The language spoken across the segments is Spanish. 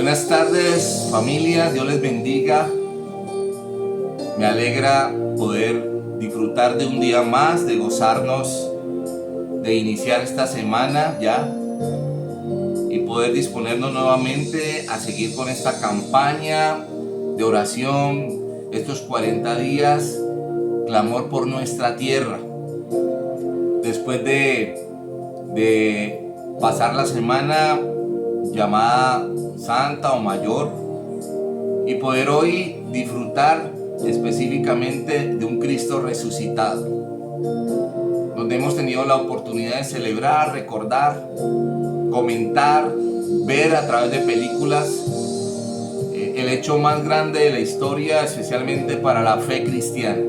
Buenas tardes, familia, Dios les bendiga. Me alegra poder disfrutar de un día más, de gozarnos, de iniciar esta semana ya y poder disponernos nuevamente a seguir con esta campaña de oración, estos 40 días, clamor por nuestra tierra. Después de pasar la semana llamada Santa o Mayor y poder hoy disfrutar específicamente de un Cristo resucitado, donde hemos tenido la oportunidad de celebrar, recordar, comentar, ver a través de películas el hecho más grande de la historia, especialmente para la fe cristiana,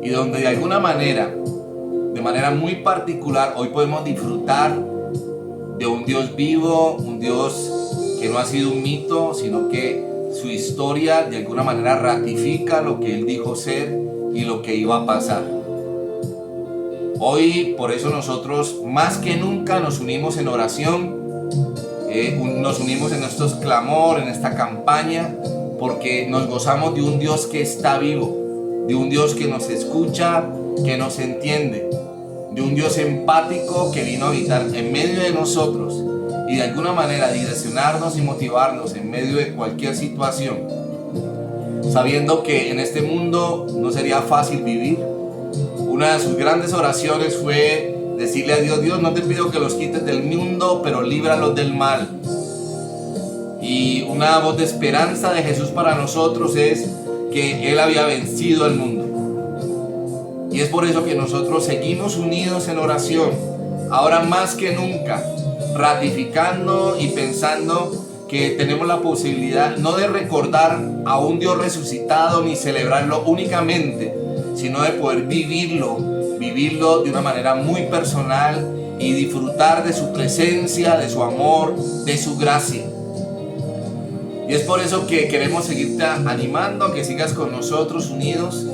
y donde de alguna manera, de manera muy particular, hoy podemos disfrutar de un Dios vivo, un Dios que no ha sido un mito, sino que su historia de alguna manera ratifica lo que Él dijo ser y lo que iba a pasar. Hoy, por eso nosotros más que nunca nos unimos en oración, nos unimos en estos clamores, en esta campaña, porque nos gozamos de un Dios que está vivo, de un Dios que nos escucha, que nos entiende, de un Dios empático que vino a habitar en medio de nosotros y de alguna manera direccionarnos y motivarnos en medio de cualquier situación, sabiendo que en este mundo no sería fácil vivir. Una de sus grandes oraciones fue decirle a Dios: Dios, no te pido que los quites del mundo, pero líbralos del mal. Y una voz de esperanza de Jesús para nosotros es que Él había vencido al mundo. Y es por eso que nosotros seguimos unidos en oración, ahora más que nunca, ratificando y pensando que tenemos la posibilidad no de recordar a un Dios resucitado ni celebrarlo únicamente, sino de poder vivirlo de una manera muy personal y disfrutar de su presencia, de su amor, de su gracia. Y es por eso que queremos seguirte animando a que sigas con nosotros unidos,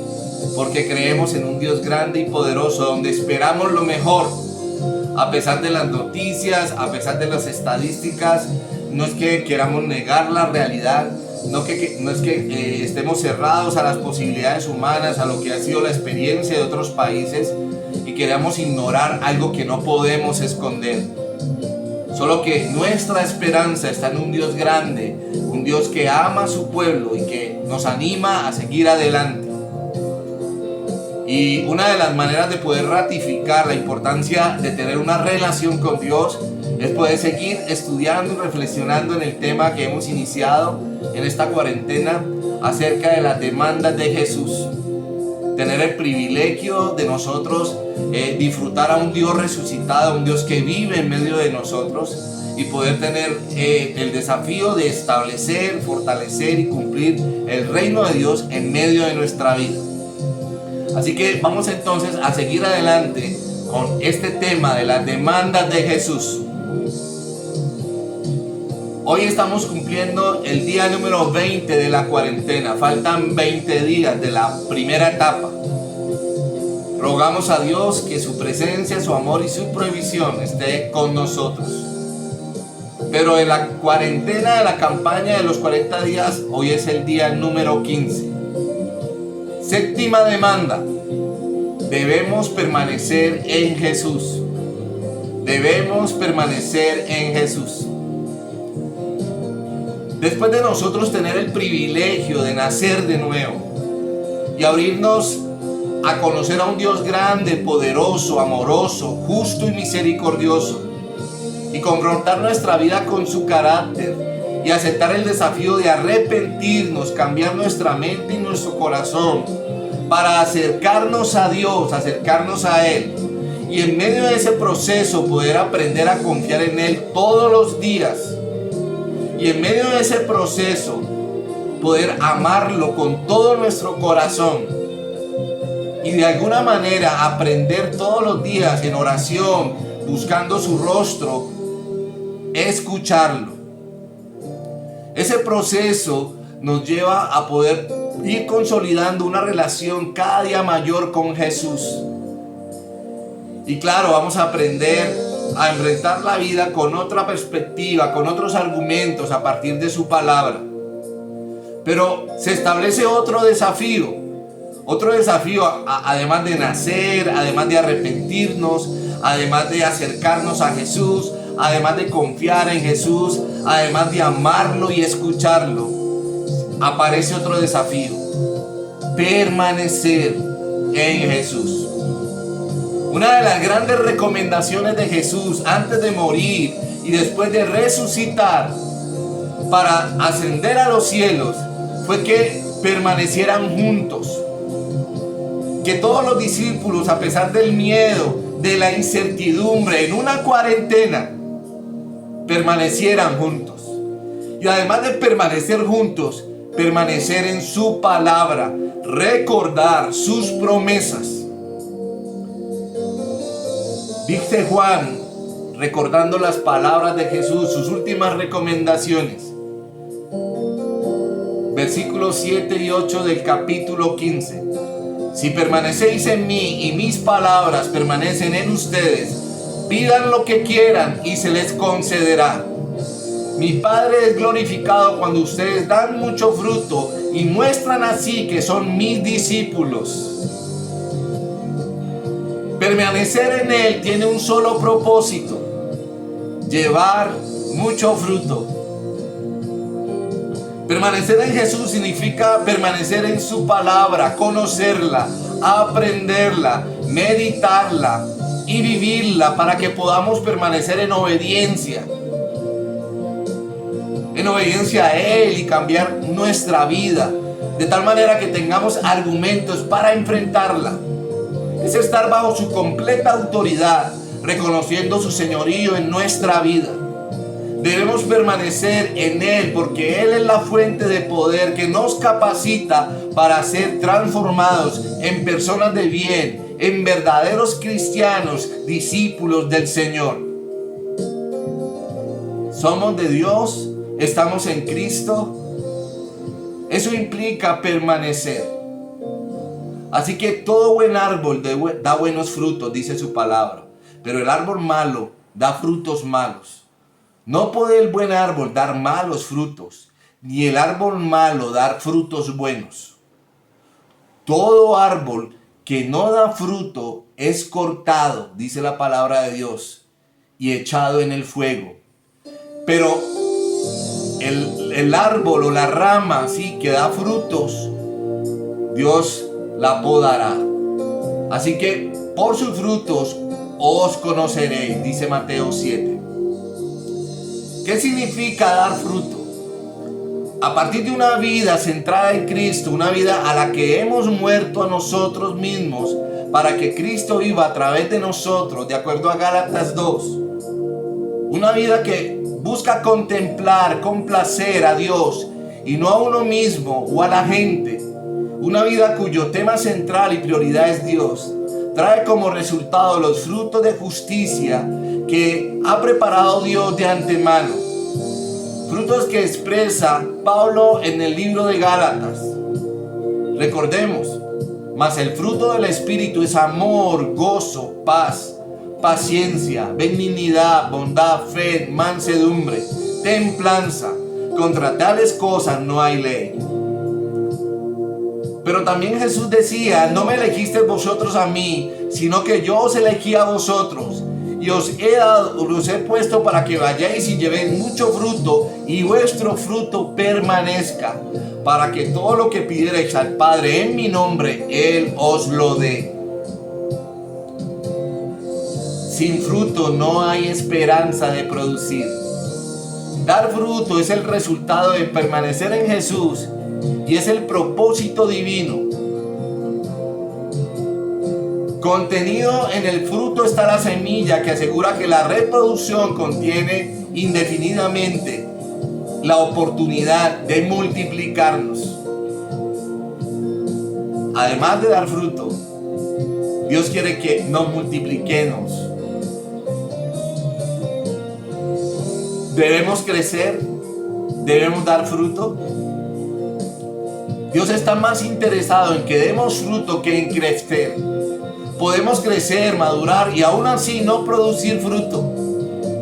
porque creemos en un Dios grande y poderoso, donde esperamos lo mejor, a pesar de las noticias, a pesar de las estadísticas. No es que queramos negar la realidad, no es que estemos cerrados a las posibilidades humanas, a lo que ha sido la experiencia de otros países, y queramos ignorar algo que no podemos esconder. Solo que nuestra esperanza está en un Dios grande, un Dios que ama a su pueblo y que nos anima a seguir adelante. Y una de las maneras de poder ratificar la importancia de tener una relación con Dios es poder seguir estudiando y reflexionando en el tema que hemos iniciado en esta cuarentena acerca de las demandas de Jesús. Tener el privilegio de nosotros disfrutar a un Dios resucitado, un Dios que vive en medio de nosotros, y poder tener el desafío de establecer, fortalecer y cumplir el reino de Dios en medio de nuestra vida. Así que vamos entonces a seguir adelante con este tema de las demandas de Jesús. Hoy estamos cumpliendo el día número 20 de la cuarentena. Faltan 20 días de la primera etapa. Rogamos a Dios que su presencia, su amor y su provisión esté con nosotros. Pero en la cuarentena de la campaña de los 40 días, hoy es el día número 15. Séptima demanda: debemos permanecer en Jesús. Debemos permanecer en Jesús. Después de nosotros tener el privilegio de nacer de nuevo y abrirnos a conocer a un Dios grande, poderoso, amoroso, justo y misericordioso, y confrontar nuestra vida con su carácter y aceptar el desafío de arrepentirnos, cambiar nuestra mente y nuestro corazón para acercarnos a Dios, acercarnos a Él, y en medio de ese proceso poder aprender a confiar en Él todos los días, y en medio de ese proceso poder amarlo con todo nuestro corazón, y de alguna manera aprender todos los días en oración, buscando su rostro, escucharlo. Ese proceso nos lleva a poder ir consolidando una relación cada día mayor con Jesús. Y claro, vamos a aprender a enfrentar la vida con otra perspectiva, con otros argumentos a partir de su palabra. Pero se establece otro desafío, además de nacer, además de arrepentirnos, además de acercarnos a Jesús, además de confiar en Jesús, además de amarlo y escucharlo. Aparece otro desafío: permanecer en Jesús. Una de las grandes recomendaciones de Jesús antes de morir y después de resucitar para ascender a los cielos fue que permanecieran juntos. Que todos los discípulos, a pesar del miedo, de la incertidumbre, en una cuarentena, permanecieran juntos. Y además de permanecer juntos, permanecer en su palabra, recordar sus promesas. Dice Juan, recordando las palabras de Jesús, sus últimas recomendaciones. Versículos 7 y 8 del capítulo 15. Si permanecéis en mí y mis palabras permanecen en ustedes, pidan lo que quieran y se les concederá. Mi Padre es glorificado cuando ustedes dan mucho fruto y muestran así que son mis discípulos. Permanecer en Él tiene un solo propósito: llevar mucho fruto. Permanecer en Jesús significa permanecer en su palabra, conocerla, aprenderla, meditarla y vivirla para que podamos permanecer en obediencia. En obediencia a Él y cambiar nuestra vida de tal manera que tengamos argumentos para enfrentarla. Es estar bajo su completa autoridad, reconociendo su señorío en nuestra vida. Debemos permanecer en Él porque Él es la fuente de poder que nos capacita para ser transformados en personas de bien, en verdaderos cristianos, discípulos del Señor. Somos de Dios, estamos en Cristo. Eso implica permanecer. Así que todo buen árbol da buenos frutos, dice su palabra, pero el árbol malo da frutos malos. No puede el buen árbol dar malos frutos, ni el árbol malo dar frutos buenos. Todo árbol que no da fruto es cortado, dice la palabra de Dios, y echado en el fuego. Pero el árbol o la rama, sí, que da frutos, Dios la podará. Así que por sus frutos os conoceréis, dice Mateo 7. ¿Qué significa dar fruto? A partir de una vida centrada en Cristo, una vida a la que hemos muerto a nosotros mismos para que Cristo viva a través de nosotros, de acuerdo a Gálatas 2. Una vida que busca contemplar, complacer a Dios y no a uno mismo o a la gente. Una vida cuyo tema central y prioridad es Dios. Trae como resultado los frutos de justicia que ha preparado Dios de antemano. Frutos que expresa Pablo en el libro de Gálatas. Recordemos, mas el fruto del Espíritu es amor, gozo, paz, paciencia, benignidad, bondad, fe, mansedumbre, templanza. Contra tales cosas no hay ley. Pero también Jesús decía, no me elegisteis vosotros a mí, sino que yo os elegí a vosotros. Y os he puesto para que vayáis y llevéis mucho fruto, y vuestro fruto permanezca, para que todo lo que pidierais al Padre en mi nombre, Él os lo dé. Sin fruto no hay esperanza de producir. Dar fruto es el resultado de permanecer en Jesús y es el propósito divino. Contenido en el fruto está la semilla que asegura que la reproducción contiene indefinidamente la oportunidad de multiplicarnos. Además de dar fruto, Dios quiere que nos multipliquemos. Debemos crecer, debemos dar fruto. Dios está más interesado en que demos fruto que en crecer. Podemos crecer, madurar y aún así no producir fruto.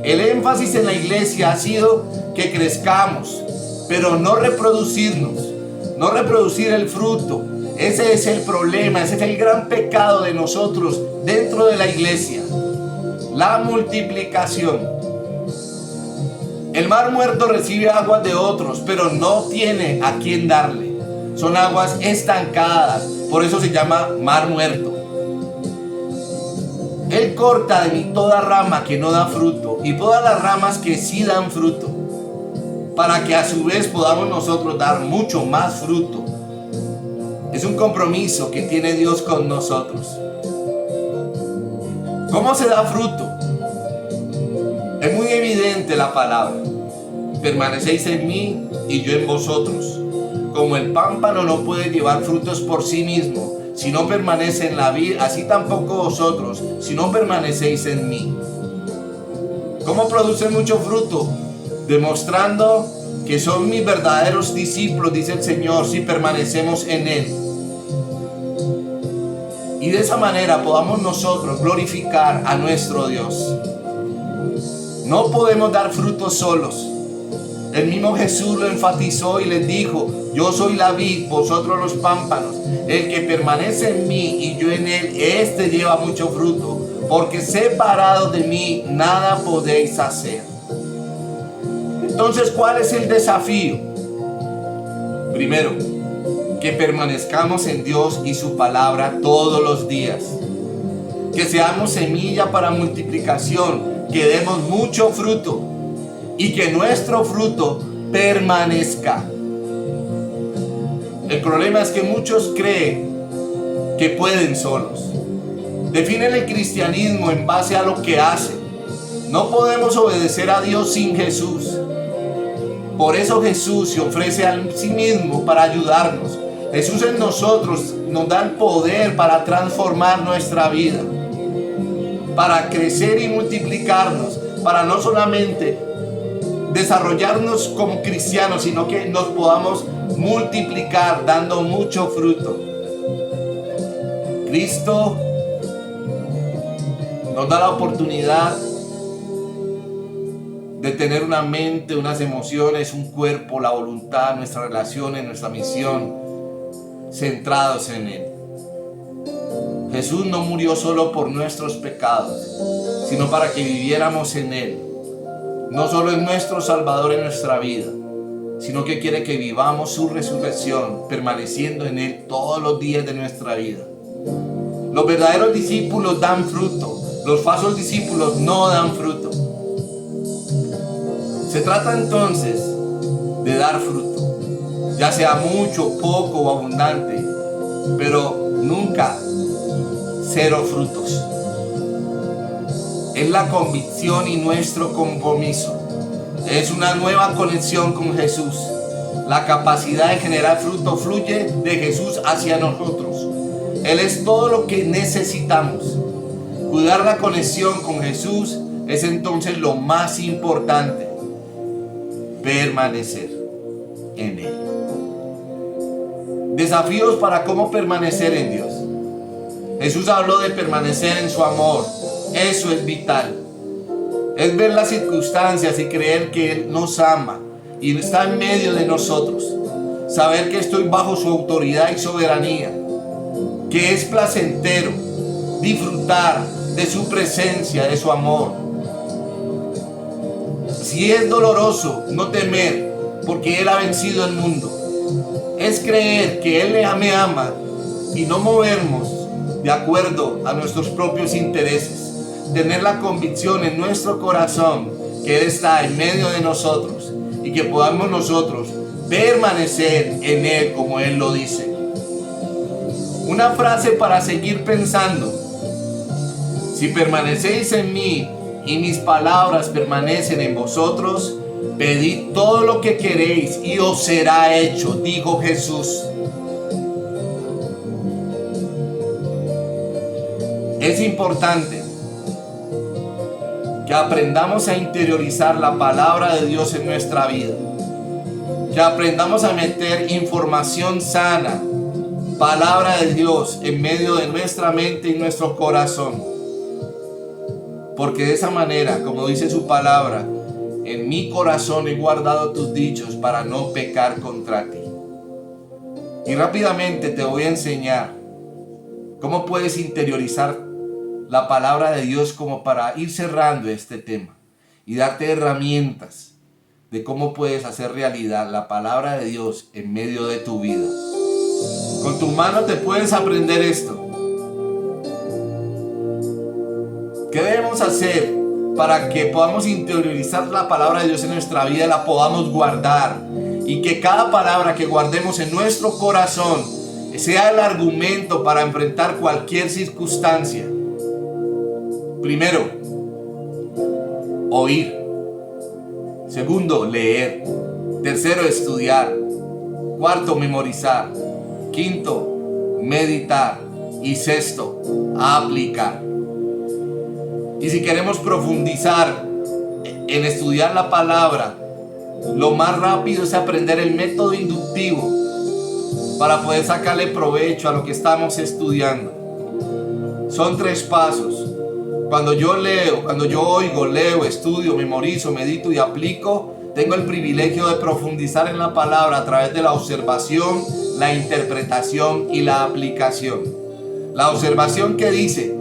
El énfasis en la iglesia ha sido que crezcamos, pero no reproducirnos, no reproducir el fruto. Ese es el problema, ese es el gran pecado de nosotros dentro de la iglesia. La multiplicación. El mar muerto recibe aguas de otros, pero no tiene a quién darle. Son aguas estancadas, por eso se llama mar muerto. Él corta de mí toda rama que no da fruto y todas las ramas que sí dan fruto, para que a su vez podamos nosotros dar mucho más fruto. Es un compromiso que tiene Dios con nosotros. ¿Cómo se da fruto? Es muy evidente la palabra. Permanecéis en mí y yo en vosotros. Como el pámpano no puede llevar frutos por sí mismo si no permanece en la vid, así tampoco vosotros si no permanecéis en mí. ¿Cómo producen mucho fruto? Demostrando que son mis verdaderos discípulos, dice el Señor, si permanecemos en Él. Y de esa manera podamos nosotros glorificar a nuestro Dios. No podemos dar frutos solos. El mismo Jesús lo enfatizó y les dijo: yo soy la vid, vosotros los pámpanos. El que permanece en mí y yo en él, este lleva mucho fruto, porque separados de mí nada podéis hacer. Entonces, ¿cuál es el desafío? Primero, que permanezcamos en Dios y su palabra todos los días. Que seamos semilla para multiplicación, que demos mucho fruto y que nuestro fruto permanezca. El problema es que muchos creen que pueden solos. Definen el cristianismo en base a lo que hacen. No podemos obedecer a Dios sin Jesús. Por eso Jesús se ofrece a sí mismo para ayudarnos. Jesús en nosotros nos da el poder para transformar nuestra vida, para crecer y multiplicarnos, para no solamente desarrollarnos como cristianos, sino que nos podamos multiplicar dando mucho fruto. Cristo nos da la oportunidad de tener una mente, unas emociones, un cuerpo, la voluntad, nuestras relaciones, nuestra misión, centrados en Él. Jesús no murió solo por nuestros pecados, sino para que viviéramos en Él. No solo es nuestro Salvador en nuestra vida, sino que quiere que vivamos su resurrección, permaneciendo en Él todos los días de nuestra vida. Los verdaderos discípulos dan fruto, los falsos discípulos no dan fruto. Se trata entonces de dar fruto, ya sea mucho, poco o abundante, pero nunca cero frutos. Es la convicción y nuestro compromiso. Es una nueva conexión con Jesús. La capacidad de generar fruto fluye de Jesús hacia nosotros. Él es todo lo que necesitamos. Cuidar la conexión con Jesús es entonces lo más importante. Permanecer en Él. Desafíos para cómo permanecer en Dios. Jesús habló de permanecer en su amor. Eso es vital. Es ver las circunstancias y creer que Él nos ama y está en medio de nosotros. Saber que estoy bajo su autoridad y soberanía. Que es placentero disfrutar de su presencia, de su amor. Si es doloroso, no temer, porque Él ha vencido el mundo. Es creer que Él me ama y no movernos de acuerdo a nuestros propios intereses. Tener la convicción en nuestro corazón que Él está en medio de nosotros y que podamos nosotros permanecer en Él como Él lo dice. Una frase para seguir pensando: si permanecéis en mí y mis palabras permanecen en vosotros, pedid todo lo que queréis y os será hecho, dijo Jesús. Es importante que aprendamos a interiorizar la palabra de Dios en nuestra vida, que aprendamos a meter información sana, palabra de Dios en medio de nuestra mente y nuestro corazón. porque de esa manera, como dice su palabra, en mi corazón he guardado tus dichos para no pecar contra ti. Y rápidamente te voy a enseñar cómo puedes interiorizar la palabra de Dios como para ir cerrando este tema y darte herramientas de cómo puedes hacer realidad la palabra de Dios en medio de tu vida. Con tu mano te puedes aprender esto. ¿Qué debemos hacer para que podamos interiorizar la palabra de Dios en nuestra vida y la podamos guardar? Y que cada palabra que guardemos en nuestro corazón sea el argumento para enfrentar cualquier circunstancia. Primero, oír. Segundo, leer. Tercero, estudiar. Cuarto, memorizar. Quinto, meditar. Y sexto, aplicar. Y si queremos profundizar en estudiar la palabra, lo más rápido es aprender el método inductivo para poder sacarle provecho a lo que estamos estudiando. Son 3 pasos. Cuando yo leo, cuando yo oigo, leo, estudio, memorizo, medito y aplico, tengo el privilegio de profundizar en la palabra a través de la observación, la interpretación y la aplicación. La observación, que dice,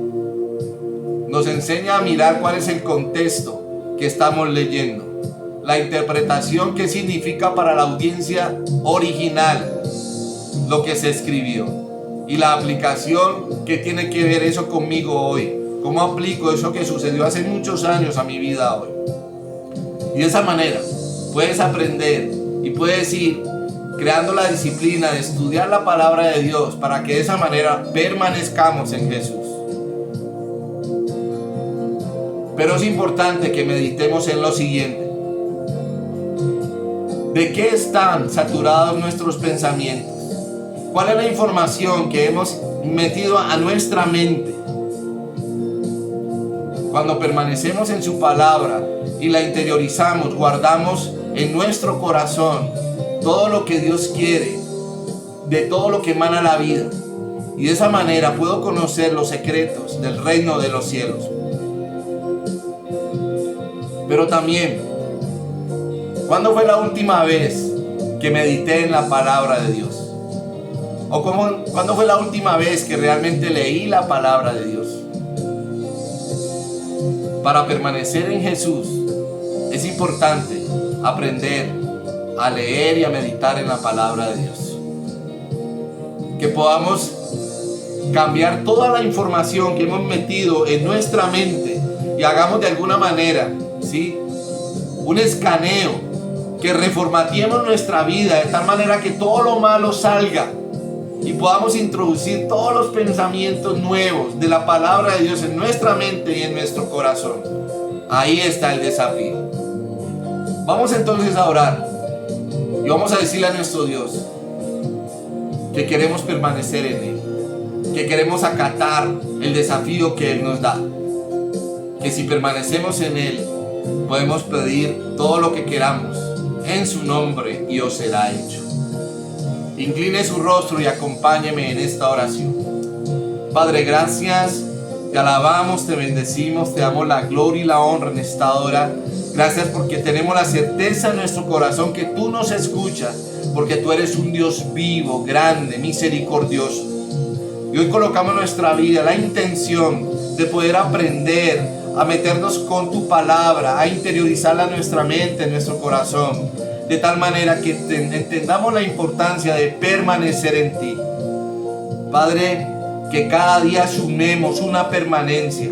nos enseña a mirar cuál es el contexto que estamos leyendo. La interpretación, que significa para la audiencia original lo que se escribió. Y la aplicación, que tiene que ver eso conmigo hoy. ¿Cómo aplico eso que sucedió hace muchos años a mi vida hoy? Y de esa manera puedes aprender y puedes ir creando la disciplina de estudiar la palabra de Dios para que de esa manera permanezcamos en Jesús. Pero es importante que meditemos en lo siguiente. ¿De qué están saturados nuestros pensamientos? ¿Cuál es la información que hemos metido a nuestra mente? Cuando permanecemos en su palabra y la interiorizamos, guardamos en nuestro corazón todo lo que Dios quiere, de todo lo que emana la vida. Y de esa manera puedo conocer los secretos del reino de los cielos. Pero también, ¿cuándo fue la última vez que medité en la palabra de Dios? ¿O cuándo fue la última vez que realmente leí la palabra de Dios? Para permanecer en Jesús es importante aprender a leer y a meditar en la palabra de Dios. Que podamos cambiar toda la información que hemos metido en nuestra mente y hagamos de alguna manera, ¿sí?, un escaneo, que reformateemos nuestra vida de tal manera que todo lo malo salga y podamos introducir todos los pensamientos nuevos de la palabra de Dios en nuestra mente y en nuestro corazón. Ahí está el desafío. Vamos entonces a orar y vamos a decirle a nuestro Dios que queremos permanecer en Él, que queremos acatar el desafío que Él nos da, que si permanecemos en Él podemos pedir todo lo que queramos en su nombre y os será hecho. Incline su rostro y acompáñeme en esta oración. Padre, gracias, te alabamos, te bendecimos, te damos la gloria y la honra en esta hora. Gracias porque tenemos la certeza en nuestro corazón que tú nos escuchas, porque tú eres un Dios vivo, grande, misericordioso. Y hoy colocamos en nuestra vida la intención de poder aprender a meternos con tu palabra, a interiorizarla en nuestra mente, en nuestro corazón, de tal manera que entendamos la importancia de permanecer en ti. Padre, que cada día sumemos una permanencia,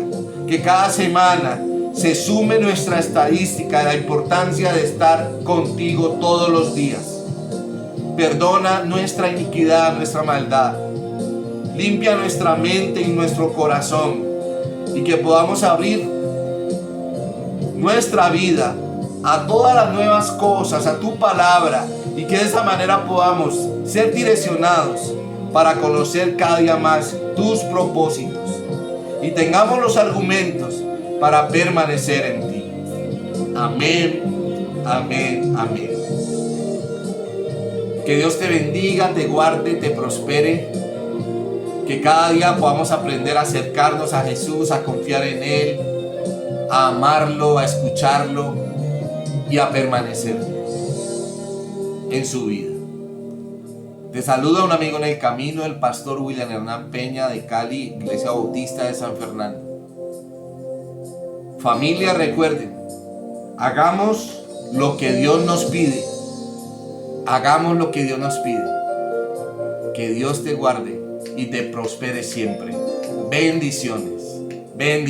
que cada semana se sume nuestra estadística de la importancia de estar contigo todos los días. Perdona nuestra iniquidad, nuestra maldad. Limpia nuestra mente y nuestro corazón, y que podamos abrir nuestra vida a todas las nuevas cosas, a tu palabra, y que de esa manera podamos ser direccionados para conocer cada día más tus propósitos y tengamos los argumentos para permanecer en ti. Amén, amén, amén. Que Dios te bendiga, te guarde, te prospere. Que cada día podamos aprender a acercarnos a Jesús, a confiar en Él, a amarlo, a escucharlo y a permanecer en su vida. Te saluda un amigo en el camino, el pastor William Hernán Peña de Cali, Iglesia Bautista de San Fernando. Familia, recuerden, hagamos lo que Dios nos pide. Hagamos lo que Dios nos pide. Que Dios te guarde y te prospere siempre. Bendiciones. Bendiciones.